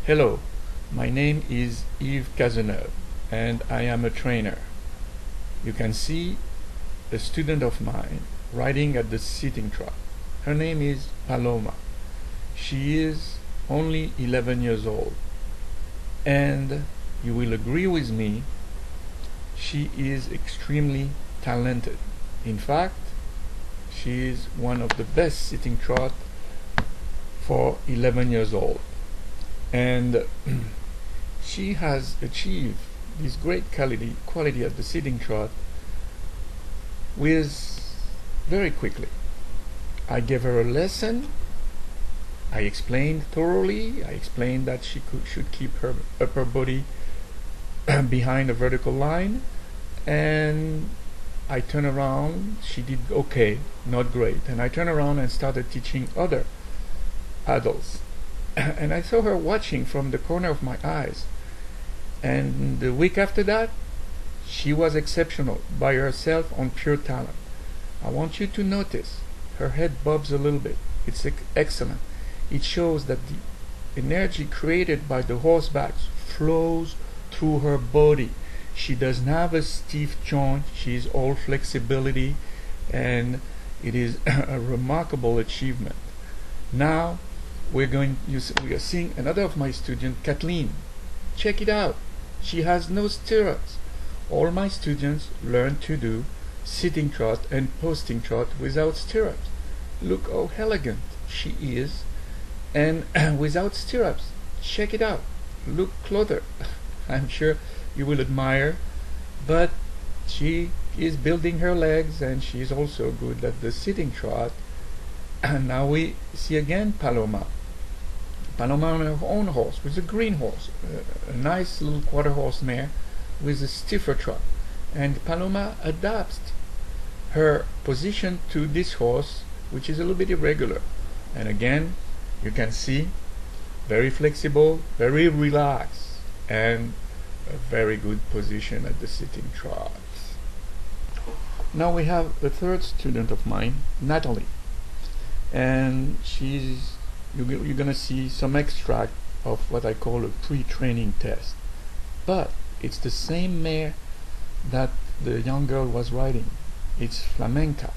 Hello, my name is Yves Cazeneuve and I am a trainer. You can see a student of mine riding at the sitting trot. Her name is Paloma. She is only 11 years old and you will agree with me, she is extremely talented. In fact, she is one of the best sitting trot for 11 years old. And she has achieved this great quality at the sitting trot with very quickly. I gave her a lesson. I explained thoroughly. I explained that she should keep her upper body behind a vertical line, and I turned around. She did okay, not great, and I turned around and started teaching other adults. And I saw her watching from the corner of my eyes. And the week after that, she was exceptional by herself on pure talent. I want you to notice her head bobs a little bit. It's excellent. It shows that the energy created by the horseback flows through her body. She doesn't have a stiff joint. She is all flexibility, and it is a remarkable achievement. Now we are seeing another of my students, Kathleen. Check it out. She has no stirrups. All my students learn to do sitting trot and posting trot without stirrups. Look how elegant she is, and without stirrups. Check it out. Look closer. I'm sure you will admire, but she is building her legs, and she is also good at the sitting trot. And now we see again Paloma. Paloma on her own horse, with a green horse, a nice little quarter horse mare with a stiffer trot. And Paloma adapts her position to this horse, which is a little bit irregular. And again, you can see, very flexible, very relaxed, and a very good position at the sitting trot. Now we have a third student of mine, Natalie. And you're gonna see some extract of what I call a pre-training test. But it's the same mare that the young girl was riding. It's Flamenca,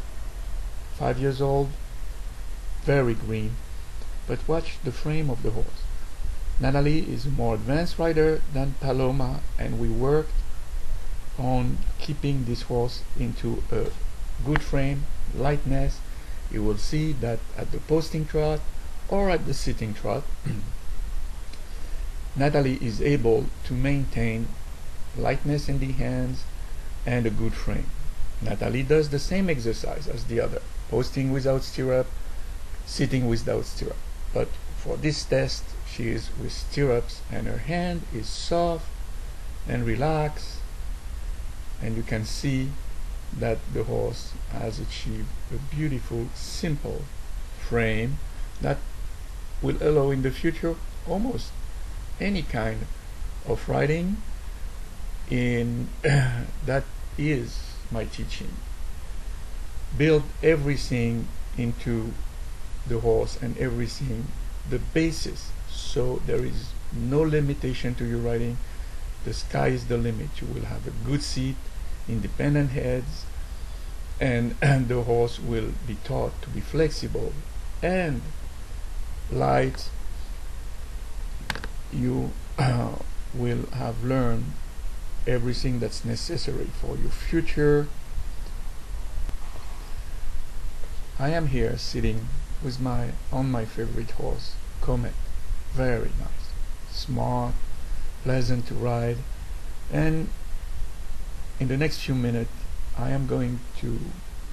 5 years old, very green. But watch the frame of the horse. Natalie is a more advanced rider than Paloma, and we worked on keeping this horse into a good frame, lightness. You will see that at the posting trot or at the sitting trot, Natalie is able to maintain lightness in the hands and a good frame. Natalie does the same exercise as the other, posting without stirrup, sitting without stirrup. But for this test, she is with stirrups, and her hand is soft and relaxed, and you can see that the horse has achieved a beautiful, simple frame that will allow in the future almost any kind of riding. In that is my teaching. Build everything into the horse and everything, the basis, so there is no limitation to your riding. The sky is the limit. You will have a good seat, independent heads, and the horse will be taught to be flexible and light. You will have learned everything that's necessary for your future. I am here sitting with on my favorite horse, Comet. Very nice, smart, pleasant to ride, and in the next few minutes I am going to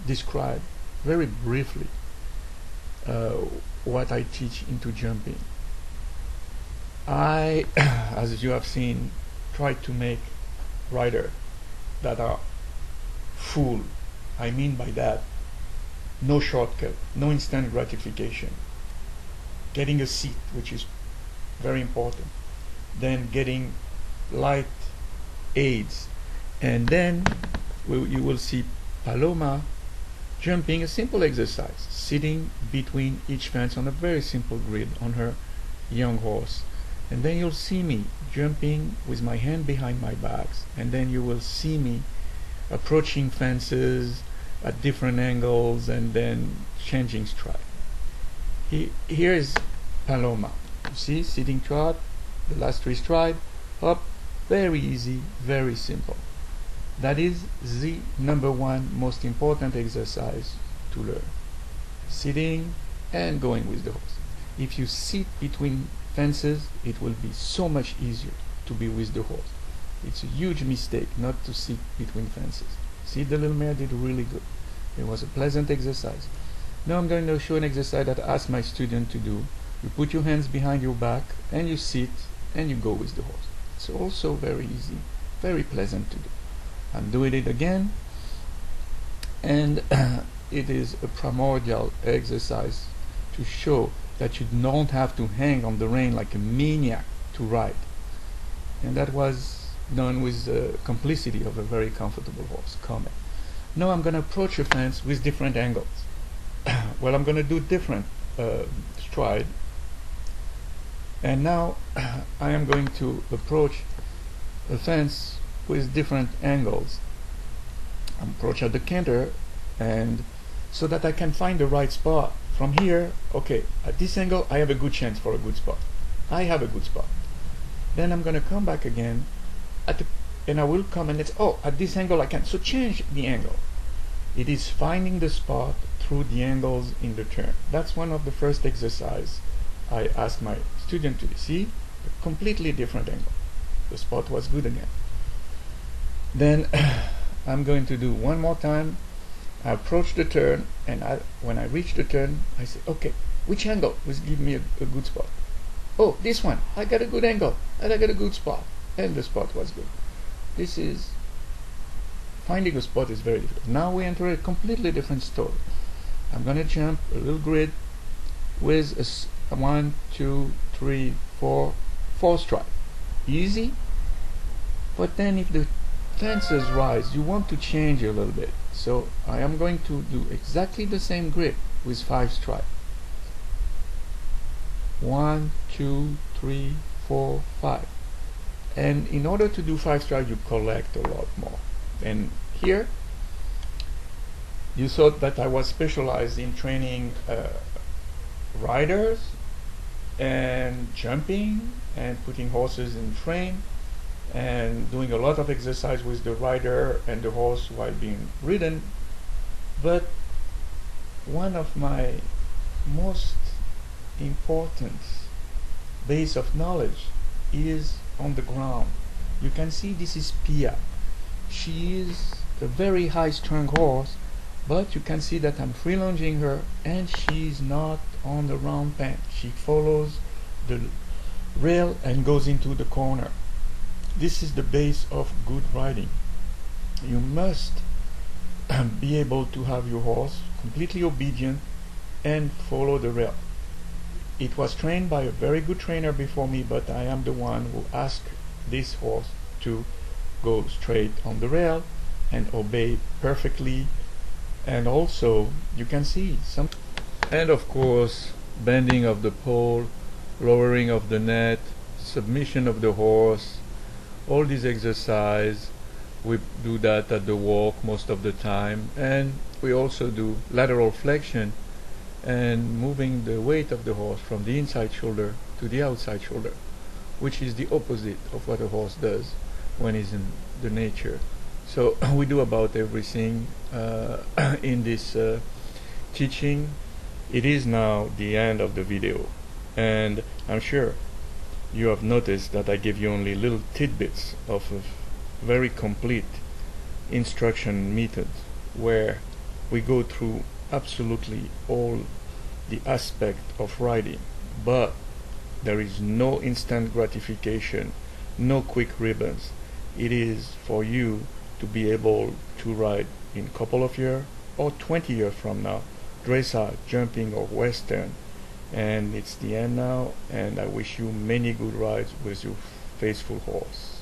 describe very briefly what I teach into jumping. I, as you have seen, try to make riders that are full. I mean by that, no shortcut, no instant gratification. Getting a seat, which is very important. Then getting light aids. And then you will see Paloma jumping a simple exercise, sitting between each fence on a very simple grid on her young horse. and then you'll see me jumping with my hand behind my back, and then you will see me approaching fences at different angles and then changing stride. Here is Paloma. You see, sitting trot, the last 3 strides, up, very easy, very simple. That is the #1 most important exercise to learn. Sitting and going with the horse. If you sit between fences, it will be so much easier to be with the horse. It's a huge mistake not to sit between fences. See, the little mare did really good. It was a pleasant exercise. Now I'm going to show an exercise that I ask my student to do. You put your hands behind your back and you sit and you go with the horse. It's also very easy, very pleasant to do. I'm doing it again, and it is a primordial exercise to show that you don't have to hang on the rein like a maniac to ride. And that was done with the complicity of a very comfortable horse, Comet. Now I'm going to approach a fence with different angles. Well, I'm going to do different stride. And now I am going to approach a fence with different angles. Approach at the canter, and so that I can find the right spot. From here, okay, at this angle I have a good chance for a good spot. I have a good spot. Then I'm going to come back again and I will come and it's, oh, at this angle I can. So change the angle. It is finding the spot through the angles in the turn. That's one of the first exercise I asked my student to see. A completely different angle. The spot was good again. Then I'm going to do one more time. I approach the turn, and when I reach the turn, I say, okay, which angle will give me a good spot? Oh, this one. I got a good angle, and I got a good spot, and the spot was good. This is finding a spot is very difficult. Now we enter a completely different story. I'm going to jump a little grid with a 1, 2, 3, 4 stride. Easy, but then if the fences rise, you want to change a little bit. So I am going to do exactly the same grid with 5 strides. 1, 2, 3, 4, 5. And in order to do 5 strides, you collect a lot more. And here, you thought that I was specialized in training riders and jumping and putting horses in frame and doing a lot of exercise with the rider and the horse while being ridden. But one of my most important base of knowledge is on the ground. You can see this is Pia. She is a very high-strung horse, but you can see that I'm free lunging her and she's not on the round pen. She follows the rail and goes into the corner. This is the base of good riding. You must be able to have your horse completely obedient and follow the rail. It was trained by a very good trainer before me, but I am the one who asked this horse to go straight on the rail and obey perfectly. And also you can see some, and of course bending of the pole, lowering of the net, submission of the horse. All these exercise, we do that at the walk most of the time, and we also do lateral flexion and moving the weight of the horse from the inside shoulder to the outside shoulder, which is the opposite of what a horse does when he's in the nature. So we do about everything in this teaching. It is now the end of the video, and I'm sure you have noticed that I give you only little tidbits of a very complete instruction method where we go through absolutely all the aspect of riding, but there is no instant gratification, no quick ribbons. It is for you to be able to ride in a couple of years or 20 years from now, dressage, jumping or western. And it's the end now, and I wish you many good rides with your faithful horse.